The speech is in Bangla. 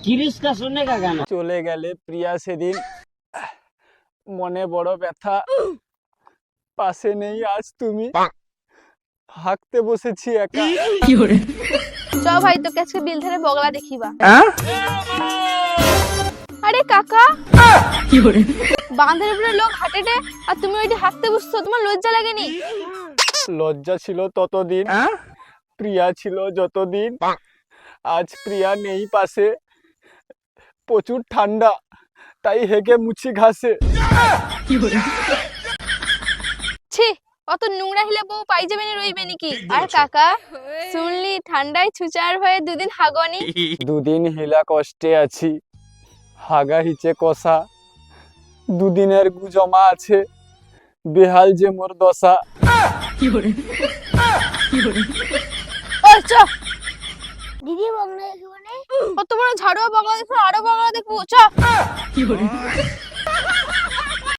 किरिस का सुनने का गाना। চলে গেলে প্রিয়া সেদিন, মনে বড় ব্যথা, পাশে নেই আজ তুমি, হাঁকতে বসেছি একা। চ ভাই তোকে আজকে বিল ধারে বগলা দেখিবা। আরে কাকা, বাঁধের উপরে লোক হাঁটেটে আর তুমি ওইটি হাঁকতে বসছো, তোমার লজ্জা লাগেনি? লজ্জা ছিল ততদিন, প্রিয়া ছিল যতদিন। আজ প্রিয়া নেই পাশে, প্রচুর ঠান্ডা, তাই হেগে মুছি ঘাসে। ছি, অত নোংরা হিলে বউ পাই যাবে না রইবে নাকি? আর কাকা শুনলি ঠান্ডায় ছুচার হয়ে দুদিন হাগনি? দুদিন হিলা কষ্টে আছি, হাগা হিচে কষা, দুদিনের গু জমা আছে, বেহাল যে মোর দশা। ওই চ, দিদি বগলা দেখবো না? কত বড় ঝাড়ুয়া বগলা দেখো, আরো বগলা দেখবো, চ।